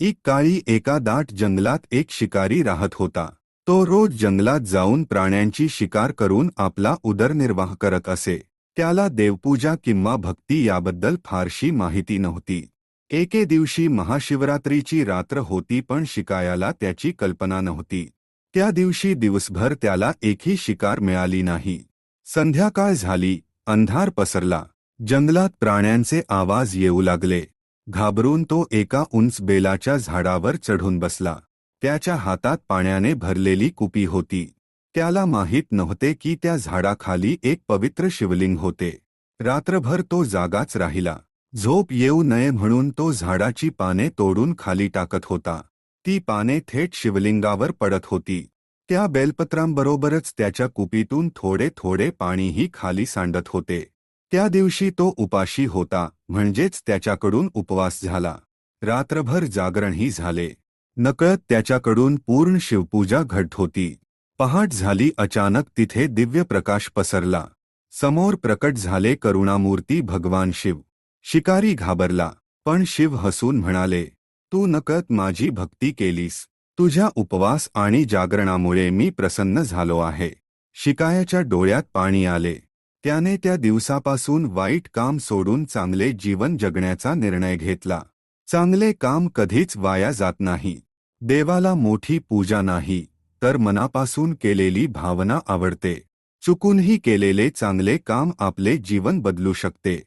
एक काळी एका दाट जंगलात एक शिकारी राहत होता. तो रोज जंगलात जाऊन प्राण्यांची शिकार करून आपला उदरनिर्वाह करत असे. त्याला देवपूजा किंवा भक्ती याबद्दल फारशी माहिती नव्हती. एके दिवशी महाशिवरात्रीची रात्र होती, पण शिकायाला त्याची कल्पना नव्हती. त्या दिवशी दिवसभर त्याला एकही शिकार मिळाली नाही. संध्याकाळ झाली, अंधार पसरला. जंगलात प्राण्यांचे आवाज येऊ लागले. घाबरून तो एका उंच बेलाच्या झाडावर चढून बसला. त्याच्या हातात पाण्याने भरलेली कुपी होती. त्याला माहीत नव्हते की त्या झाडाखाली एक पवित्र शिवलिंग होते. रात्रभर तो जागाच राहिला. झोप येऊ नये म्हणून तो झाडाची पाने तोडून खाली टाकत होता. ती पाने थेट शिवलिंगावर पडत होती. त्या बेलपत्रांबरोबरच त्याच्या कुपीतून थोडे थोडे पाणीही खाली सांडत होते. त्या दिवशी तो उपाशी होता, म्हणजेच त्याच्याकडून उपवास झाला. रात्रभर जागरणही झाले. नकळत त्याच्याकडून पूर्ण शिवपूजा घडत होती. पहाट झाली, अचानक तिथे दिव्य प्रकाश पसरला. समोर प्रकट झाले करुणामूर्ती भगवान शिव. शिकारी घाबरला, पण शिव हसून म्हणाले, तू नकळत माझी भक्ती केलीस. तुझ्या उपवास आणि जागरणामुळे मी प्रसन्न झालो आहे. शिकायाच्या डोळ्यात पाणी आले. त्याने त्या दिवसापासून वाईट काम सोडून चांगले जीवन जगण्याचा निर्णय घेतला. चांगले काम कधीच वाया जात नाही. देवाला मोठी पूजा नाही, तर मनापासून केलेली भावना आवडते. चुकूनही केलेले चांगले काम आपले जीवन बदलू शकते.